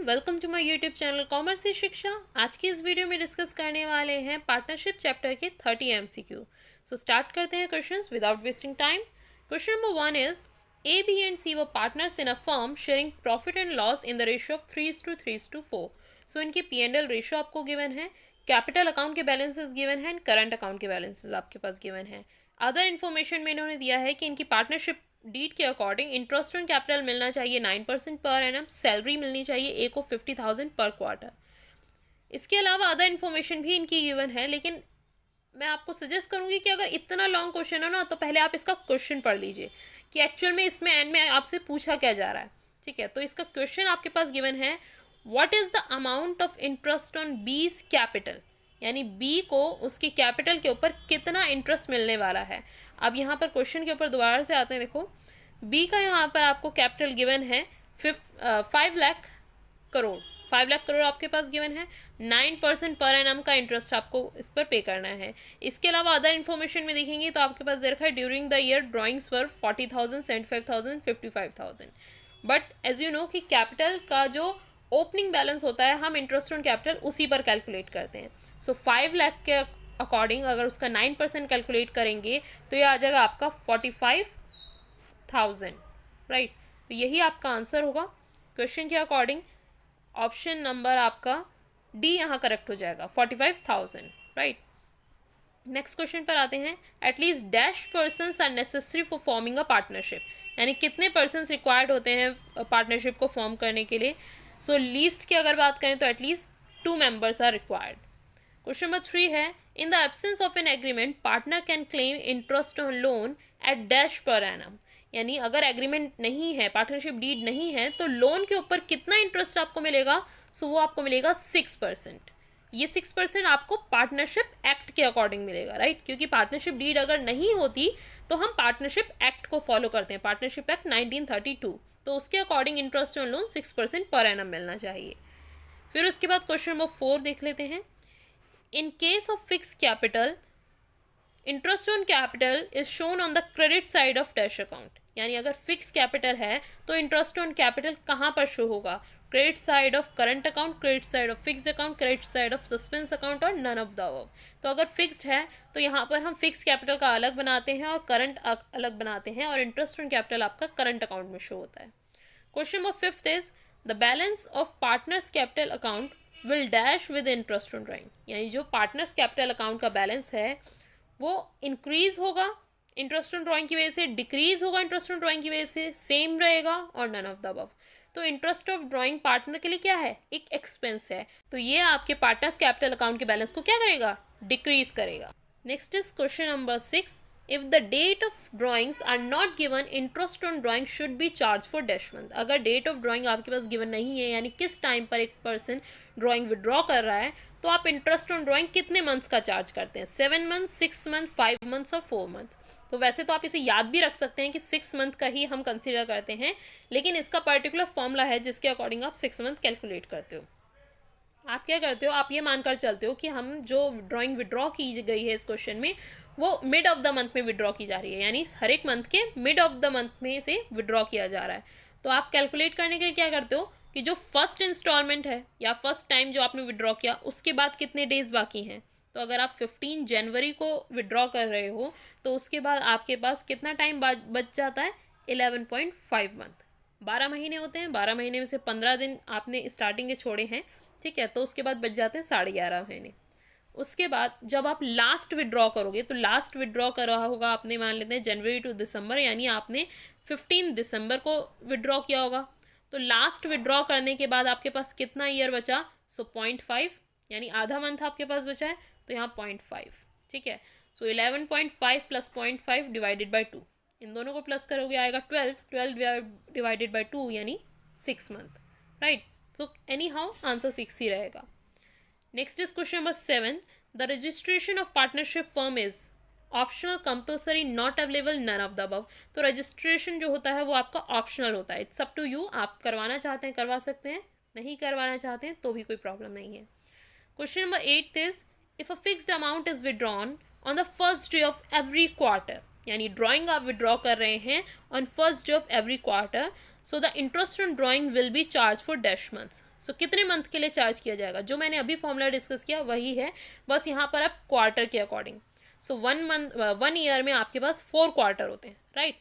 Welcome to my YouTube channel commerce से शिक्षा। आज की इस वीडियो में डिस्कस करने वाले हैं पार्टनरशिप चैप्टर के 30 एमसीक्यू। सो स्टार्ट करते हैं questions without wasting time. Question number 1 is A B and C were partners in a firm sharing profit and loss in the ratio of 3:3:4। So इनकी P&L ratio आपको given है, capital account के balances given है and current account के balances आपके पास given है। Other information में इन्होंने दिया है कि इनकी पार्टनरशिप डीड के अकॉर्डिंग इंटरेस्ट ऑन कैपिटल मिलना चाहिए 9% पर एनम, सैलरी मिलनी चाहिए ए को 50,000 पर क्वार्टर। इसके अलावा अदर इन्फॉर्मेशन भी इनकी गिवन है, लेकिन मैं आपको सजेस्ट करूंगी कि अगर इतना लॉन्ग क्वेश्चन हो ना तो पहले आप इसका क्वेश्चन पढ़ लीजिए कि एक्चुअल में इसमें एंड में आपसे पूछा क्या जा रहा है। ठीक है, तो इसका क्वेश्चन आपके पास गिवन है, what is the amount of interest on बीज कैपिटल, यानी बी को उसके कैपिटल के ऊपर कितना इंटरेस्ट मिलने वाला है। अब यहाँ पर क्वेश्चन के ऊपर दोबारा से आते हैं। देखो, बी का यहाँ पर आपको कैपिटल गिवन है 5 लाख करोड़, 5 लाख करोड़ आपके पास गिवन है। 9% पर एनम का इंटरेस्ट आपको इस पर पे करना है। इसके अलावा अदर इन्फॉर्मेशन में देखेंगे तो आपके पास दे रखा है during the year drawings for 40,000, 75,000, 55,000। But as you know कि कैपिटल का जो ओपनिंग बैलेंस होता है हम इंटरेस्ट ऑन कैपिटल उसी पर कैलकुलेट करते हैं। सो 5 लाख के अकॉर्डिंग अगर उसका 9% कैलकुलेट करेंगे तो ये आ जाएगा आपका 45,000, राइट। तो यही आपका आंसर होगा क्वेश्चन के अकॉर्डिंग। ऑप्शन नंबर आपका डी यहाँ करेक्ट हो जाएगा, 45,000, राइट। नेक्स्ट क्वेश्चन पर आते हैं। At least dash persons are necessary for forming a partnership, यानी कितने पर्सन्स रिक्वायर्ड होते हैं पार्टनरशिप को फॉर्म करने के लिए। सो लीस्ट की अगर बात करें तो at least 2 members are required. Question number 3 है, in the absence of an agreement partner can claim interest on loan at dash per annum, यानी अगर एग्रीमेंट नहीं है, पार्टनरशिप डीड नहीं है, तो लोन के ऊपर कितना इंटरेस्ट आपको मिलेगा। सो वो आपको मिलेगा 6%। ये 6% आपको पार्टनरशिप एक्ट के अकॉर्डिंग मिलेगा, राइट, क्योंकि पार्टनरशिप डीड अगर नहीं होती तो हम पार्टनरशिप एक्ट को फॉलो करते हैं, पार्टनरशिप एक्ट 1932, तो उसके according interest on loan 6% per annum मिलना चाहिए। फिर उसके बाद क्वेश्चन नंबर 4 देख लेते हैं। In case of fixed capital, interest on capital is shown on the credit side of dash account, यानी अगर फिक्स कैपिटल है तो इंटरेस्ट ऑन कैपिटल कहाँ पर शो होगा, credit side of current account, credit side of fix account, credit side of suspense account और none of the above. तो अगर फिक्स्ड है तो यहाँ पर हम फिक्स कैपिटल का अलग बनाते हैं और करंट अलग बनाते हैं, और इंटरेस्ट ऑन कैपिटल आपका करंट अकाउंट में शो होता है। Question number 5 is the balance of partners capital account will dash with interest on drawing, यानी जो पार्टनर्स कैपिटल अकाउंट का बैलेंस है वो इंक्रीज होगा इंटरेस्ट ऑन ड्राइंग की वजह से, डिक्रीज होगा इंटरेस्ट ऑन ड्राइंग की वजह से, सेम रहेगा और नन ऑफ द अबव। तो इंटरेस्ट ऑफ ड्राइंग पार्टनर के लिए क्या है, एक एक्सपेंस है, तो ये आपके पार्टनर्स कैपिटल अकाउंट के बैलेंस को क्या करेगा, डिक्रीज करेगा। Next is question number 6, if the date of drawings are not given, interest on drawing should be charged for dash month। अगर डेट ऑफ ड्राइंग आपके पास गिवन नहीं है, यानी किस टाइम पर एक पर्सन ड्राइंग विड्रॉ कर रहा है, तो आप इंटरेस्ट ऑन ड्राइंग कितने मंथ्स का चार्ज करते हैं, 7 मंथ, 6 मंथ, 5 मंथ्स और 4 मंथ। तो वैसे तो आप इसे याद भी रख सकते हैं कि 6 मंथ का ही हम कंसिडर करते हैं, लेकिन इसका पर्टिकुलर फॉर्मूला है जिसके अकॉर्डिंग आप 6 मंथ कैलकुलेट करते हो। आप क्या करते हो, आप ये मानकर चलते हो कि हम जो ड्राइंग विड्रॉ की गई है इस क्वेश्चन में वो मिड ऑफ द मंथ में विड्रॉ की जा रही है, यानी हर एक मंथ के मिड ऑफ द मंथ में से विड्रॉ किया जा रहा है। तो आप कैलकुलेट करने के लिए क्या करते हो कि जो फर्स्ट इंस्टॉलमेंट है या फर्स्ट टाइम जो आपने विड्रॉ किया उसके बाद कितने डेज बाकी हैं। तो अगर आप 15 जनवरी को विड्रॉ कर रहे हो तो उसके बाद आपके पास कितना टाइम बच जाता है, 11.5 मंथ। 12 महीने होते हैं, 12 महीने में से 15 दिन आपने स्टार्टिंग के छोड़े हैं, ठीक है, तो उसके बाद बच जाते हैं 11.5 महीने। उसके बाद जब आप लास्ट विड्रॉ करोगे तो लास्ट विड्रॉ करा होगा आपने, मान लेते हैं जनवरी टू दिसंबर, यानी आपने 15 दिसंबर को विड्रॉ किया होगा। तो लास्ट विड्रॉ करने के बाद आपके पास कितना ईयर बचा, सो 0.5, यानी आधा मंथ आपके पास बचा है, तो यहाँ 0.5, ठीक है। सो 11.5 प्लस 0.5 डिवाइडेड बाई 2, इन दोनों को प्लस करोगे आएगा 12 डिवाइडेड बाई 2 यानी 6 month, right. So anyhow answer 6 ही रहेगा। Next is question number 7, the registration of partnership firm is optional, compulsory, not available, none of the above. तो रजिस्ट्रेशन जो होता है वो आपका ऑप्शनल होता है, इट्स अप टू यू, आप करवाना चाहते हैं करवा सकते हैं, नहीं करवाना चाहते हैं तो भी कोई प्रॉब्लम नहीं है। Question number 8 is if a fixed amount is withdrawn on the first day of every quarter, यानी ड्राइंग आप विड्रॉ कर रहे हैं on first day of every quarter, so the interest on drawing will be charge for dash months. So कितने month के लिए charge किया जाएगा, जो मैंने अभी फॉर्मूला डिस्कस किया वही है, बस यहाँ पर आप क्वार्टर के अकॉर्डिंग। सो 1 ईयर में आपके पास 4 क्वार्टर होते हैं, राइट।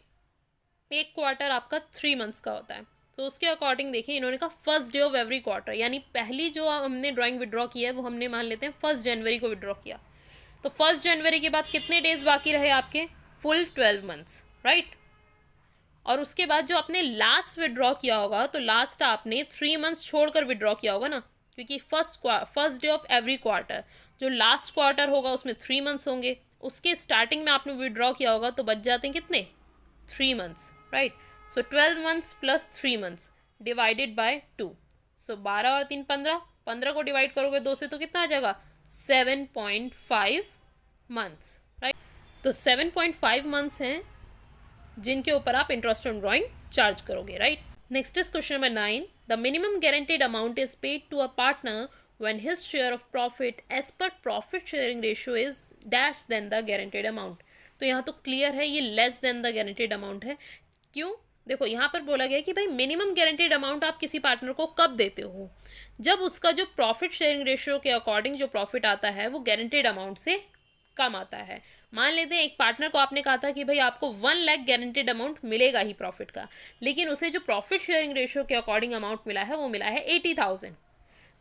एक क्वार्टर आपका 3 मंथ्स का होता है। तो उसके अकॉर्डिंग देखिए, इन्होंने कहा first day of every quarter, यानी पहली जो हमने ड्राइंग विड्रॉ किया है वो हमने मान लेते हैं 1 जनवरी को विड्रॉ किया। तो 1 जनवरी के बाद कितने डेज बाकी रहे आपके, फुल 12 मंथ्स, राइट। और उसके बाद जो आपने लास्ट विड्रॉ किया होगा, तो लास्ट आपने 3 मंथ्स छोड़कर विड्रॉ किया होगा ना, क्योंकि first day of every quarter, जो लास्ट क्वार्टर होगा उसमें 3 मंथ्स होंगे, उसके स्टार्टिंग में आपने विड्रॉ किया होगा, तो बच जाते हैं कितने, 3 months, right. So 12 months plus 3 months divided by 2। सो 12 और 3 15, 15 को डिवाइड करोगे 2 से तो कितना आ जाएगा, 7.5 मंथ्स, राइट। तो 7.5 मंथ्स हैं जिनके ऊपर आप इंटरेस्ट ऑन ड्राइंग चार्ज करोगे, right. Next is question number 9, the minimum guaranteed amount is paid to a partner when his share of profit as per profit sharing ratio is dash than the guaranteed amount। तो यहाँ तो clear है, ये less than the guaranteed amount है। क्यों, देखो यहाँ पर बोला गया कि भाई मिनिमम गारंटेड अमाउंट आप किसी पार्टनर को कब देते हो, जब उसका जो प्रॉफिट शेयरिंग रेशियो के अकॉर्डिंग जो प्रॉफिट आता है वो गारंटेड अमाउंट से कम आता है। मान लेते हैं एक पार्टनर को आपने कहा था कि भाई आपको 1 लाख गारंटेड अमाउंट मिलेगा ही प्रॉफिट का, लेकिन उसे जो प्रॉफिट शेयरिंग रेशियो के अकॉर्डिंग अमाउंट मिला है वो मिला है 80,000।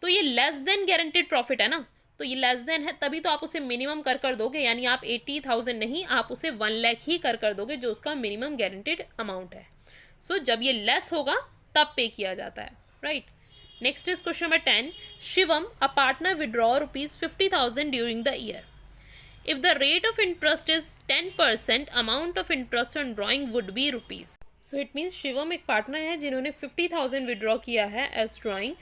तो ये लेस देन गारंटेड प्रॉफिट है ना, तो ये लेस देन है, तभी तो आप उसे मिनिमम कर दोगे, यानी आप 80,000 नहीं, आप उसे 1 लाख ही कर दोगे जो उसका मिनिमम गारंटेड अमाउंट है। सो जब ये लेस होगा तब पे किया जाता है, right. Next is question number 10, Shivam a partner withdraw ₹50,000 during the year. If the rate of interest is 10%, amount of interest on drawing would be rupees। So it means Shivam एक पार्टनर है जिन्होंने 50,000 विड्रॉ किया है as drawing,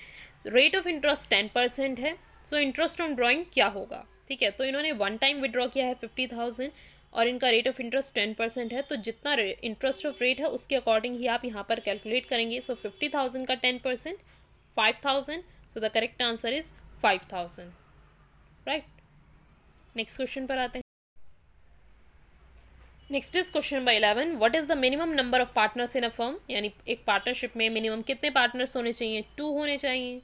rate of interest 10% है। So interest on drawing क्या होगा, ठीक है। तो इन्होंने 1 टाइम विड्रॉ किया है 50,000 और इनका रेट ऑफ इंटरेस्ट 10% है, तो जितना इंटरेस्ट ऑफ रेट है उसके अकॉर्डिंग ही आप यहाँ पर कैलकुलेट करेंगे। सो 50,000 का 10% 5,000, so the correct answer is 5,000, right. Next question पर आते हैं। Next is question number 11, what is the minimum number of partners in a firm, यानी एक पार्टनरशिप में मिनिमम कितने पार्टनर्स होने चाहिए, 2 होने चाहिए।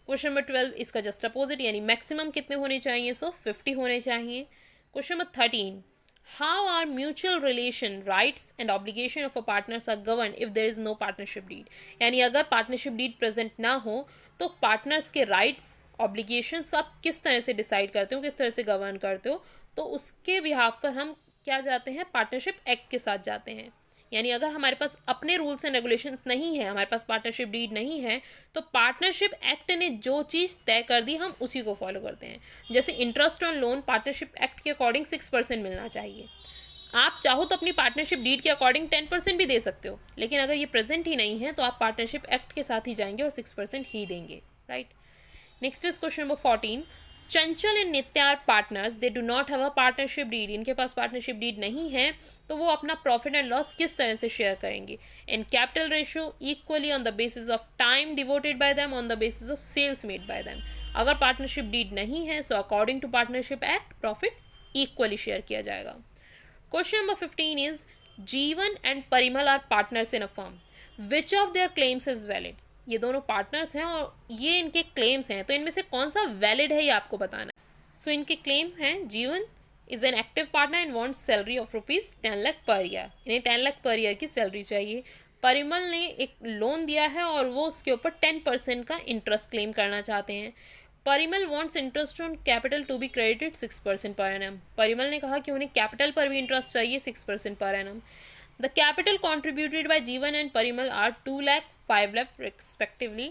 क्वेश्चन नंबर 12 इसका जस्ट अपोजिट, यानी मैक्सिमम कितने होने चाहिए, सो 50 होने चाहिए। Question number 13, how are mutual relation rights and obligation of a partners are govern if there is no partnership deed, यानी अगर पार्टनरशिप डीड प्रेजेंट ना हो तो पार्टनर्स के राइट्स ऑब्लिगेशंस आप किस तरह से डिसाइड करते हो, किस तरह से गवर्न करते हो, तो उसके बिहाफ पर हम क्या जाते हैं, पार्टनरशिप एक्ट के साथ जाते हैं। यानी अगर हमारे पास अपने रूल्स एंड रेगुलेशंस नहीं है, हमारे पास पार्टनरशिप डीड नहीं है, तो पार्टनरशिप एक्ट ने जो चीज़ तय कर दी हम उसी को फॉलो करते हैं। जैसे interest on loan partnership act के अकॉर्डिंग 6% मिलना चाहिए। आप चाहो तो अपनी पार्टनरशिप डीड के अकॉर्डिंग 10% भी दे सकते हो, लेकिन अगर ये प्रेजेंट ही नहीं है तो आप पार्टनरशिप एक्ट के साथ ही जाएंगे और 6% ही देंगे, right. Next is question number 14, Chanchal and Nitya are partners, they do not have a partnership deed, इनके पास पार्टनरशिप डीड नहीं है, तो वो अपना प्रॉफिट एंड लॉस किस तरह से शेयर करेंगे, in capital ratio, equally on the basis of time devoted by them, on the basis of sales made by them. अगर पार्टनरशिप डीड नहीं है so according to partnership act profit equally share किया जाएगा। Question number 15 is Jeevan and Parimal are partners in a firm, which of their claims is valid, ये दोनों partners हैं और ये इनके क्लेम्स हैं, तो इनमें से कौन सा वैलिड है ये आपको बताना है। सो इनके क्लेम हैं, जीवन is an active partner and wants salary of ₹10 lakh per year, इन्हें 10 लाख पर ईयर की सैलरी चाहिए। परिमल ने एक लोन दिया है और वो उसके ऊपर 10% का इंटरेस्ट क्लेम करना चाहते हैं। Parimal wants interest on capital to be credited 6% per annum, Parimal ने कहा कि उन्हें कैपिटल पर भी इंटरेस्ट चाहिए 6% per annum. The capital contributed by Jeevan and Parimal are 2 lakh, 5 lakh respectively.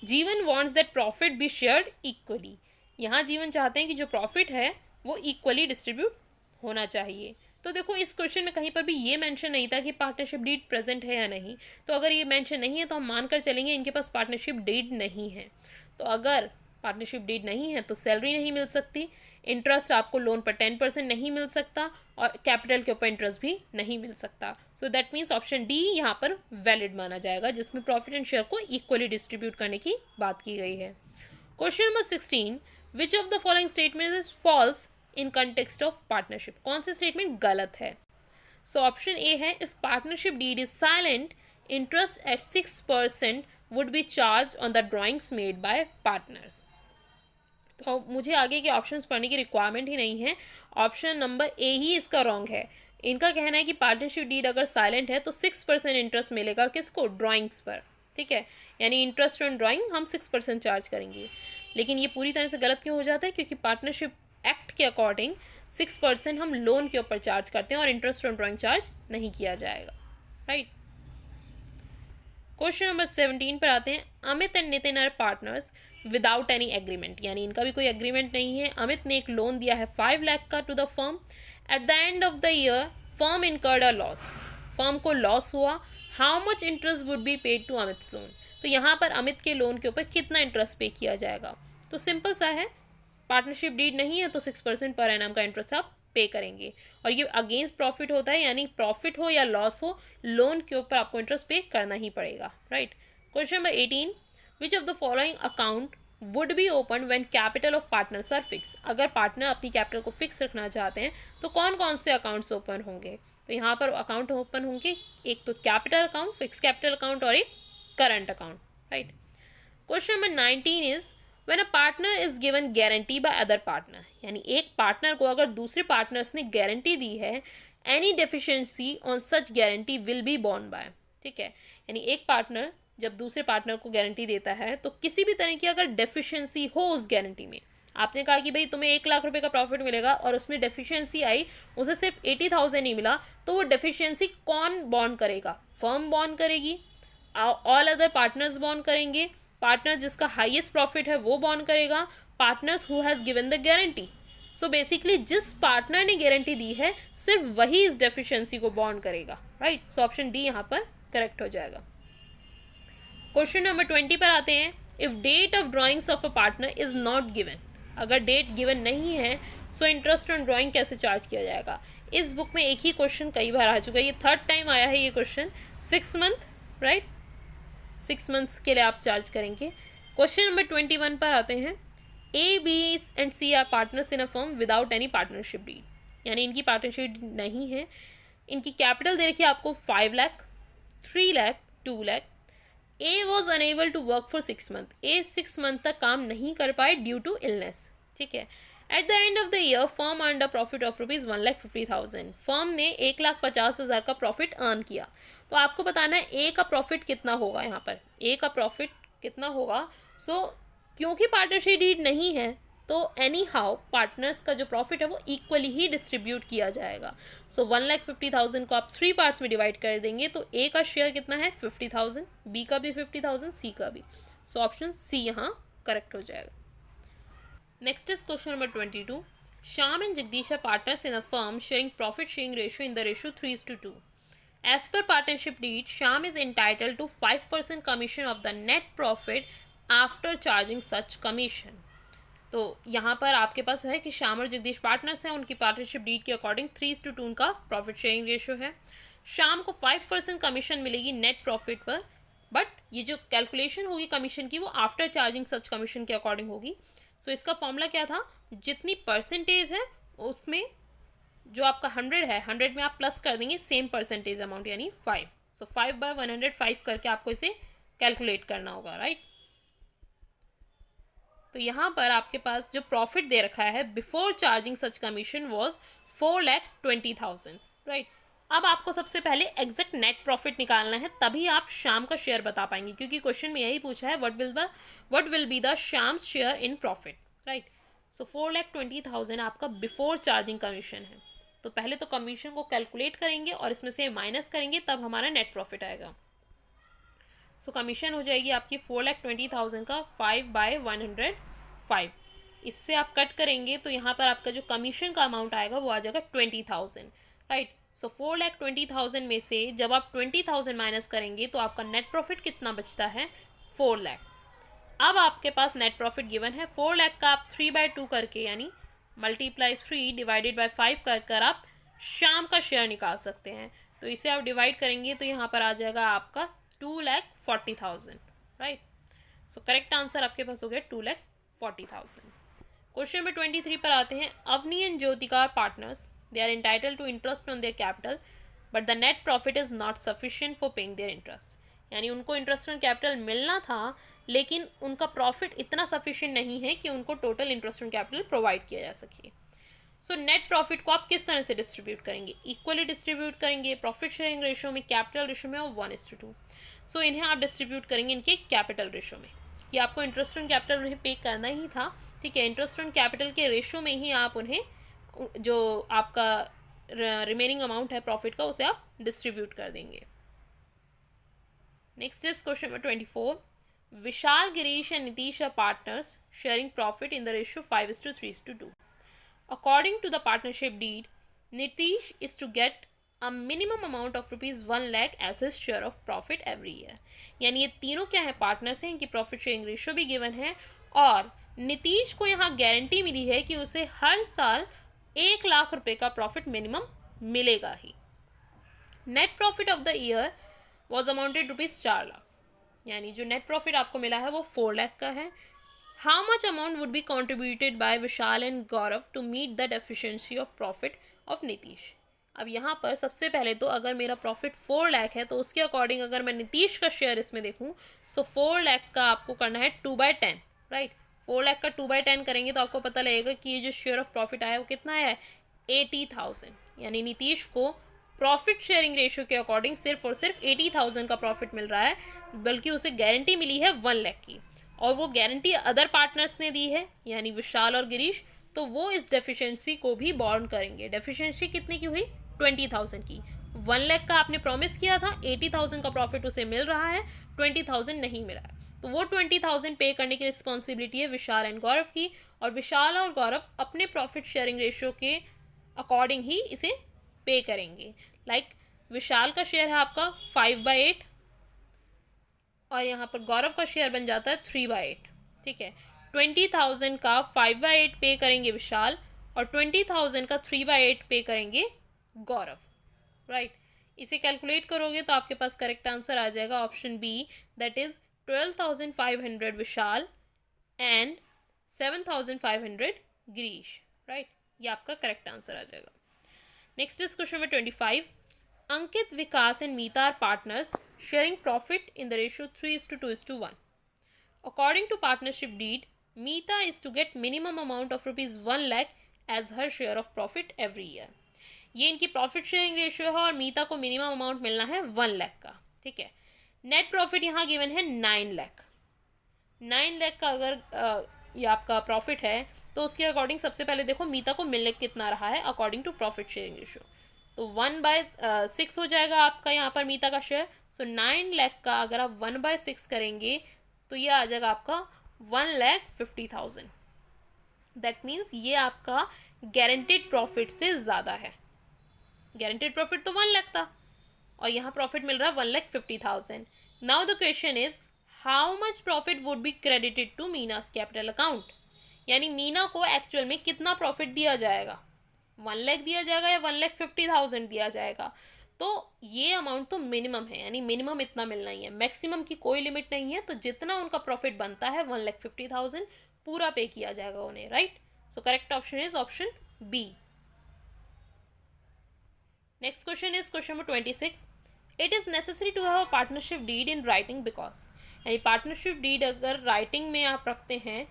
Jeevan wants that profit be shared equally. यहाँ जीवन चाहते हैं कि जो प्रॉफिट है वो इक्वली डिस्ट्रीब्यूट होना चाहिए। तो देखो इस क्वेश्चन में कहीं पर भी ये मेंशन नहीं था कि पार्टनरशिप डीड प्रेजेंट है या नहीं, तो अगर ये मेंशन नहीं है तो हम मानकर चलेंगे इनके पास पार्टनरशिप डीड नहीं है। तो अगर पार्टनरशिप डीड नहीं है तो सैलरी नहीं मिल सकती, इंटरेस्ट आपको लोन पर 10% नहीं मिल सकता और कैपिटल के ऊपर इंटरेस्ट भी नहीं मिल सकता। So that means option D यहाँ पर वैलिड माना जाएगा, जिसमें प्रॉफिट एंड शेयर को इक्वली डिस्ट्रीब्यूट करने की बात की गई है। Question number 16, which of the following statement is false in context of partnership, कौन सी स्टेटमेंट गलत है। सो ऑप्शन ए है, if partnership deed is silent interest at 6% would be charge on the drawings made by partners. तो मुझे आगे के options पढ़ने की रिक्वायरमेंट ही नहीं है, ऑप्शन नंबर ए ही इसका रॉन्ग है। इनका कहना है कि पार्टनरशिप डीड अगर साइलेंट है तो 6% इंटरेस्ट मिलेगा किसको, ड्राइंग्स पर, ठीक है, यानी इंटरेस्ट ऑन ड्राइंग हम 6% चार्ज करेंगे। लेकिन ये पूरी तरह से गलत क्यों हो जाता है, क्योंकि पार्टनरशिप एक्ट के अकॉर्डिंग 6% हम लोन के ऊपर चार्ज करते हैं और इंटरेस्ट ऑन ड्राइंग चार्ज नहीं किया जाएगा, राइट। क्वेश्चन नंबर 17 पर आते हैं। Amit and Nitin are partners without any agreement, यानी इनका भी कोई एग्रीमेंट नहीं है। अमित ने एक लोन दिया है 5 लाख का to the firm. At the end of the year firm incurred a loss, firm को लॉस हुआ। How much interest would be paid to Amit's loan, तो यहाँ पर अमित के लोन के ऊपर कितना इंटरेस्ट पे किया जाएगा। तो सिंपल सा है, पार्टनरशिप डीड नहीं है तो 6% पर एनम का इंटरेस्ट आप पे करेंगे, और ये अगेंस्ट प्रॉफिट होता है, यानी प्रॉफिट हो या लॉस हो, लोन के ऊपर आपको इंटरेस्ट पे करना ही पड़ेगा, right. Question number 18, which of the following account would be open when capital of partners are fix. अगर पार्टनर अपनी कैपिटल को फिक्स रखना चाहते हैं तो कौन कौन से अकाउंट्स ओपन होंगे, तो यहाँ पर अकाउंट ओपन होंगे, एक तो capital account, fix capital account, और एक current account, right. Question number 19 is when a partner is given guarantee by other partner, यानी एक पार्टनर को अगर दूसरे पार्टनर्स ने गारंटी दी है, any deficiency on such guarantee will be borne by, ठीक है, यानी एक पार्टनर जब दूसरे पार्टनर को गारंटी देता है तो किसी भी तरह की अगर डेफिशिएंसी हो उस गारंटी में, आपने कहा कि भाई तुम्हें 1 लाख रुपए का प्रॉफिट मिलेगा और उसमें डेफिशिएंसी आई, उसे सिर्फ 80,000 ही मिला, तो वो डेफिशिएंसी कौन बॉन्ड करेगा, फर्म बॉन्ड करेगी, ऑल अदर पार्टनर्स बॉन्ड करेंगे, पार्टनर जिसका हाईएस्ट प्रॉफिट है वो बॉन्ड करेगा, partners who has given the guarantee. So basically जिस पार्टनर ने गारंटी दी है सिर्फ वही इस डेफिशिएंसी को बॉन्ड करेगा, राइट। सो ऑप्शन डी यहाँ पर करेक्ट हो जाएगा। क्वेश्चन नंबर 20 पर आते हैं। If date of drawings of a partner is not given, अगर डेट गिवन नहीं है सो इंटरेस्ट ऑन ड्राइंग कैसे चार्ज किया जाएगा। इस बुक में एक ही क्वेश्चन कई बार आ चुका है, ये 3rd टाइम आया है ये क्वेश्चन। 6 मंथ, राइट, 6 मंथ्स के लिए आप चार्ज करेंगे। क्वेश्चन नंबर 21 पर आते हैं। A, B and C are partners in a firm without any partnership deed, यानी इनकी पार्टनरशिप नहीं है। इनकी कैपिटल दे रखी है आपको 5 lakh, 3 lakh, 2 lakh. A was unable to work for 6 month, A 6 month तक काम नहीं कर पाए ड्यू टू इलनेस, ठीक है। Eight the end of the year firm earn a profit of rupees 1,50,000, firm ने 1,50,000 का प्रॉफिट अर्न किया। तो आपको बताना है ए का प्रॉफिट कितना होगा, यहाँ पर ए का प्रॉफिट कितना होगा। सो क्योंकि पार्टनरशिप डीड नहीं है तो एनी हाउ पार्टनर्स का जो प्रॉफिट है वो इक्वली ही डिस्ट्रीब्यूट किया जाएगा। सो 1,50,000 को आप 3 पार्ट्स में डिवाइड कर देंगे, तो ए का शेयर कितना है 50,000, बी का भी 50,000, सी का भी। सो ऑप्शन सी यहाँ करेक्ट हो जाएगा। Next is question number 22। Shyam and Jagdish are partners in a firm sharing profit sharing ratio in the ratio 3:2। As per partnership deed, Shyam is entitled to 5% commission of the net profit after charging such commission. तो यहाँ पर आपके पास है कि श्याम और Jagdish partners हैं, उनकी partnership deed के अकॉर्डिंग 3:2 उनका प्रॉफिट शेयरिंग रेशियो है। श्याम को 5% कमीशन मिलेगी नेट प्रॉफिट पर, बट ये जो कैलकुलेशन होगी कमीशन की वो आफ्टर चार्जिंग सच कमीशन के अकॉर्डिंग होगी। सो इसका फॉर्मूला क्या था, जितनी परसेंटेज है उसमें जो आपका 100 है 100 में आप प्लस कर देंगे सेम परसेंटेज अमाउंट यानी 5। सो 5/100 करके आपको इसे कैलकुलेट करना होगा, राइट। तो यहाँ पर आपके पास जो प्रॉफिट दे रखा है before charging such commission was 4,20,000, right. अब आपको सबसे पहले एग्जैक्ट नेट प्रॉफिट निकालना है, तभी आप श्याम का शेयर बता पाएंगे, क्योंकि क्वेश्चन में यही पूछा है what will be the Shyam's share in profit, right. So 4,20,000 आपका बिफोर चार्जिंग कमीशन है, तो पहले तो कमीशन को कैलकुलेट करेंगे और इसमें से माइनस करेंगे तब हमारा नेट प्रॉफिट आएगा। सो कमीशन हो जाएगी आपकी 4,20,000 का 5/105, इससे आप कट करेंगे तो यहाँ पर आपका जो कमीशन का अमाउंट आएगा वो आ जाएगा 20,000, राइट। सो 4,20,000 में से जब आप 20,000 माइनस करेंगे तो आपका नेट प्रॉफिट कितना बचता है 4 लाख। अब आपके पास नेट प्रॉफिट गिवन है 4 लाख का, आप 3/2 करके यानी मल्टीप्लाई 3 डिवाइडेड बाय 5 कर आप श्याम का शेयर निकाल सकते हैं। तो इसे आप डिवाइड करेंगे तो यहाँ पर आ जाएगा आपका 2,40,000, राइट। सो करेक्ट आंसर आपके पास हो गया 2,40,000। क्वेश्चन नंबर 23 पर आते हैं। Avani and Jyotika partners, they are entitled to interest on their capital but the net profit is not sufficient for paying their interest, यानी उनको इंटरेस्ट ऑन कैपिटल मिलना था, लेकिन उनका प्रॉफिट इतना सफिशिएंट नहीं है कि उनको total interest on capital provide किया जा सके। सो नेट प्रॉफिट को आप किस तरह से डिस्ट्रीब्यूट करेंगे? इक्वली डिस्ट्रीब्यूट करेंगे, प्रॉफिट शेयरिंग रेशियो में, कैपिटल रेशियो में, और 1:2। सो इन्हें आप डिस्ट्रीब्यूट करेंगे इनके कैपिटल रेशियो में, कि आपको इंटरेस्ट ऑन कैपिटल उन्हें पे करना ही था, ठीक है। इंटरेस्ट ऑन कैपिटल के रेशियो में ही आप उन्हें जो आपका रिमेनिंग अमाउंट है प्रॉफिट का, उसे आप डिस्ट्रीब्यूट कर देंगे। Next is question number 24। Vishal, Girish and Nitish are partners sharing profit in the ratio 5:3:2। According to the partnership deed, Nitish is to get a minimum amount of ₹1 lakh as his share of profit every year। यानी ये तीनों क्या है? Partners हैं, इनकी profit sharing ratio भी given है, और नीतीश को यहाँ गारंटी मिली है कि उसे हर साल 1 लाख रुपए का प्रॉफिट मिनिमम मिलेगा ही। Net profit of the year was amounted ₹4 lakh, यानी जो नेट प्रॉफिट आपको मिला है वो 4 लाख का है। How much amount would be contributed by Vishal and Gaurav to meet the deficiency of profit of Nitish? अब यहाँ पर सबसे पहले तो अगर मेरा प्रॉफिट 4 लाख है तो उसके अकॉर्डिंग अगर मैं नीतीश का शेयर इसमें देखूँ, सो 4 लाख का आपको करना है 2/10, राइट। 4 लाख का 2/10 करेंगे तो आपको पता लगेगा कि ये जो शेयर ऑफ प्रॉफिट आया वो कितना है? 80,000। यानी नीतीश को प्रॉफिट शेयरिंग रेशियो के अकॉर्डिंग सिर्फ और सिर्फ 80,000 का प्रॉफिट मिल रहा है, बल्कि उसे गारंटी मिली है 1 लाख की, और वो गारंटी अदर पार्टनर्स ने दी है, यानी विशाल और गिरीश, तो वो इस डेफिशिएंसी को भी बॉर्न करेंगे। डेफिशिएंसी कितने की हुई? 20,000 की। 1 लाख का आपने प्रॉमिस किया था, 80,000 का प्रॉफिट उसे मिल रहा है, 20,000 नहीं मिला है, तो वो 20,000 पे करने की रिस्पॉन्सिबिलिटी है विशाल एंड गौरव की, और विशाल और गौरव अपने प्रॉफिट शेयरिंग रेशियो के अकॉर्डिंग ही इसे पे करेंगे। लाइक विशाल का शेयर है आपका 5/8, और यहाँ पर गौरव का शेयर बन जाता है 3/8, ठीक है। 20,000 का 5/8 पे करेंगे विशाल, और 20,000 का 3/8 पे करेंगे गौरव, राइट। इसे कैलकुलेट करोगे तो आपके पास करेक्ट आंसर आ जाएगा option B, that is 12,500 Vishal and 7,500 Girish, right. ये आपका करेक्ट आंसर आ जाएगा। Next is question number 25। Ankit, Vikas and Meeta are partners sharing profit in the ratio 3:2:1. According to partnership deed, Meeta is to get minimum amount of ₹1 lakh as her share of profit every year. ये इनकी profit sharing ratio है, और मीता को minimum amount मिलना है 1 लाख का, ठीक है। नेट प्रॉफिट यहाँ गिवन है 9 लाख। 9 लाख का अगर ये आपका प्रॉफिट है तो उसके अकॉर्डिंग सबसे पहले देखो मीता को मिलने कितना रहा है according to profit sharing ratio, तो 1/6 हो जाएगा आपका यहाँ पर मीता का शेयर। सो 9 लाख का अगर आप 1/6 करेंगे तो ये आ जाएगा आपका 1,50,000। दैट मीन्स ये आपका गारंटेड प्रॉफिट से ज़्यादा है। गारंटेड प्रॉफिट तो 1 लाख था, और यहाँ प्रॉफिट मिल रहा है 1,50,000। Now the question is how much profit would be credited to Meena's capital account, यानी मीना को एक्चुअल में कितना प्रॉफिट दिया जाएगा? 1 लाख दिया जाएगा या 1,50,000 दिया जाएगा? तो ये अमाउंट तो मिनिमम है, यानी मिनिमम इतना मिलना ही है, मैक्सिमम की कोई लिमिट नहीं है। तो जितना उनका प्रॉफिट बनता है 1,50,000 पूरा पे किया जाएगा उन्हें, right. So correct option is option B. Next question is question number 26। It is necessary to have a partnership deed in writing because, यानी पार्टनरशिप डीड अगर राइटिंग में आप रखते हैं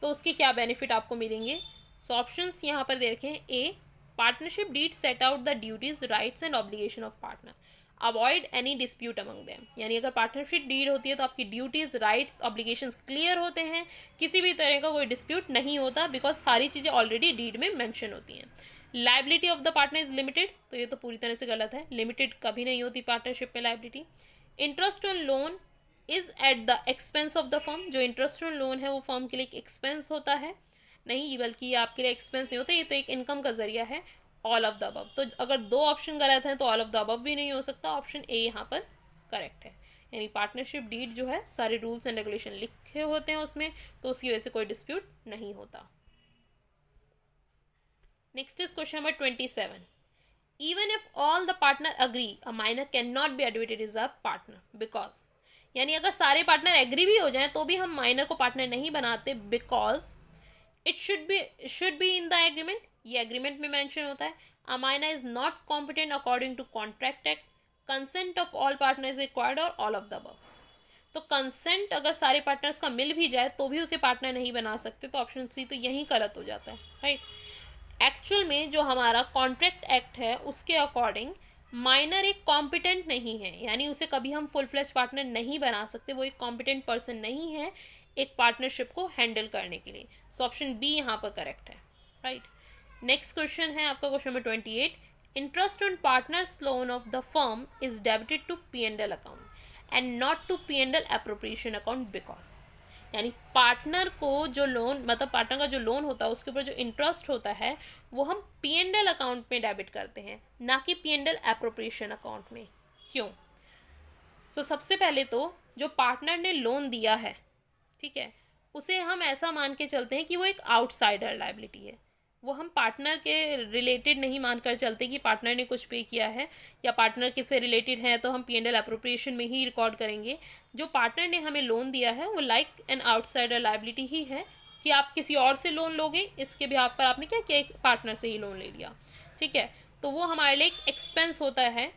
तो उसके क्या बेनिफिट आपको मिलेंगे? सो ऑप्शंस यहाँ पर दे रखे हैं। A, partnership deed set out the duties, rights and obligation of partner, avoid any dispute among them, यानी अगर पार्टनरशिप डीड होती है तो आपकी ड्यूटीज, राइट्स, ऑब्लिगेशंस क्लियर होते हैं, किसी भी तरह का कोई डिस्प्यूट नहीं होता, बिकॉज सारी चीज़ें ऑलरेडी डीड में मेंशन होती हैं। Liability of the partner is limited, तो ये तो पूरी तरह से गलत है, लिमिटेड कभी नहीं होती पार्टनरशिप में liability. Interest on loan is at the expense of the firm, जो इंटरेस्ट ऑन लोन है वो फर्म के लिए एक एक्सपेंस होता है, नहीं बल्कि ये आपके लिए एक्सपेंस नहीं होता, ये तो एक इनकम का जरिया है। ऑल ऑफ द अबव, तो अगर दो ऑप्शन गलत हैं तो ऑल ऑफ द अबव भी नहीं हो सकता, ऑप्शन ए यहाँ पर करेक्ट है। यानी पार्टनरशिप डीड जो है सारे रूल्स एंड रेगुलेशन लिखे होते हैं उसमें, तो उसकी वजह से कोई डिस्प्यूट नहीं होता। Next is question number 27। Even if all the partner agree, a minor can not be admitted is a partner because, यानी अगर सारे पार्टनर एग्री भी हो जाएं तो भी हम माइनर को पार्टनर नहीं बनाते, because it should be in the agreement, ये एग्रीमेंट में मेंशन होता है। A minor is not competent according to contract act, consent of all partners required, और ऑल ऑफ द अबव। तो कंसेंट अगर सारे पार्टनर्स का मिल भी जाए तो भी उसे पार्टनर नहीं बना सकते, तो ऑप्शन सी तो यही गलत हो जाता है, राइट। एक्चुअल में जो हमारा कॉन्ट्रैक्ट एक्ट है उसके अकॉर्डिंग माइनर एक कॉम्पिटेंट नहीं है, यानी उसे कभी हम फुल फ्लेज पार्टनर नहीं बना सकते, वो एक कॉम्पिटेंट पर्सन नहीं है एक पार्टनरशिप को हैंडल करने के लिए। सो ऑप्शन बी यहाँ पर करेक्ट है, राइट। नेक्स्ट क्वेश्चन है आपका question number 28। Interest on partners loan of the firm is debited to P&L account and not to P&L appropriation account because, यानी पार्टनर को जो लोन, मतलब पार्टनर का जो लोन होता है उसके ऊपर जो इंटरेस्ट होता है वो हम P&L अकाउंट में डेबिट करते हैं, ना कि P&L एप्रोप्रिएशन अकाउंट में। क्यों? सबसे पहले तो जो पार्टनर ने लोन दिया है, ठीक है, उसे हम ऐसा मान के चलते हैं कि वो एक आउटसाइडर लायबिलिटी है, वो हम पार्टनर के रिलेटेड नहीं मानकर चलते कि पार्टनर ने कुछ पे किया है या पार्टनर किससे रिलेटेड है तो हम P&L एप्रोप्रिएशन में ही रिकॉर्ड करेंगे। जो पार्टनर ने हमें लोन दिया है वो लाइक एन आउटसाइडर लायबिलिटी ही है कि आप किसी और से लोन लोगे, इसके बिहाफ पर आपने क्या किया, एक पार्टनर से ही लोन ले लिया, ठीक है। तो वो हमारे लिए एक एक्सपेंस होता है,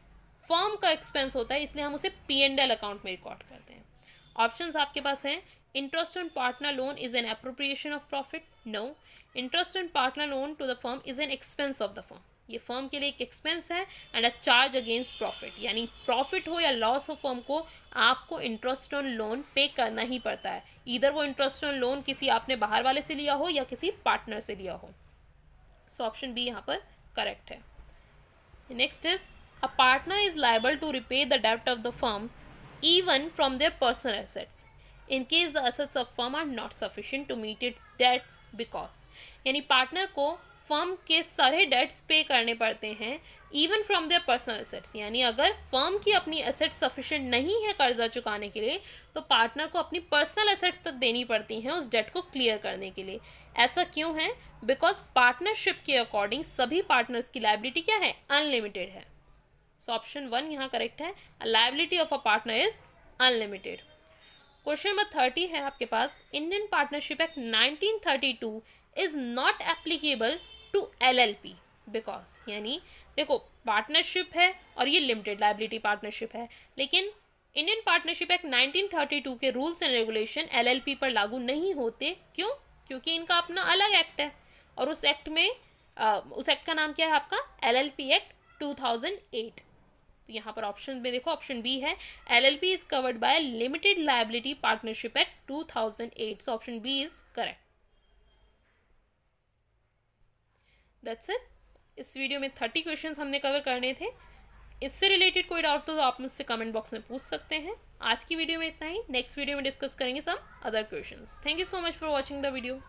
फर्म का एक्सपेंस होता है, इसलिए हम उसे P&L अकाउंट में रिकॉर्ड करते हैं। ऑप्शंस आपके पास हैं। Interest on partner loan is an appropriation of profit, no. Interest on partner loan to the firm is an expense of the firm, ये फर्म के लिए एक एक्सपेंस है and a charge against profit, यानी profit हो या loss हो firm को, आपको इंटरेस्ट ऑन लोन पे करना ही पड़ता है, इधर वो इंटरेस्ट ऑन लोन किसी आपने बाहर वाले से लिया हो या किसी पार्टनर से लिया हो। सो ऑप्शन बी यहाँ पर करेक्ट है। Next is a partner is liable to repay the डेब्ट of the firm even from their personal assets in case the assets of firm are not sufficient to meet its debts because, यानी partner को firm के सारे dates पे करने पड़ते हैं even from their personal assets, यानी अगर फर्म की अपनी एसेट्स सफिशिएंट नहीं है कर्जा चुकाने के लिए तो पार्टनर को अपनी पर्सनल एसेट्स तक देनी पड़ती हैं उस डेट को क्लियर करने के लिए। ऐसा क्यों है? बिकॉज पार्टनरशिप के अकॉर्डिंग सभी पार्टनर्स की लायबिलिटी क्या है, अनलिमिटेड है। सो ऑप्शन 1 यहाँ करेक्ट है, liability of a partner is unlimited. Question number 30 है आपके पास। Indian partnership act 1932 is not applicable to LLP because, यानी देखो पार्टनरशिप है और ये लिमिटेड लायबिलिटी पार्टनरशिप है, लेकिन इंडियन पार्टनरशिप एक्ट 1932 के रूल्स एंड रेगुलेशन LLP पर लागू नहीं होते। क्यों? क्योंकि इनका अपना अलग एक्ट है और उस एक्ट में उस एक्ट का नाम क्या है आपका, LLP एक्ट 2008। तो यहाँ पर ऑप्शन में देखो, ऑप्शन बी है, LLP is covered by limited liability partnership act 2008। So option B is correct. That's it. इस वीडियो में 30 क्वेश्चंस हमने कवर करने थे। इससे रिलेटेड कोई डाउट तो आप मुझसे कमेंट बॉक्स में पूछ सकते हैं। आज की वीडियो में इतना ही, नेक्स्ट वीडियो में डिस्कस करेंगे some other questions. Thank you so much for watching the video.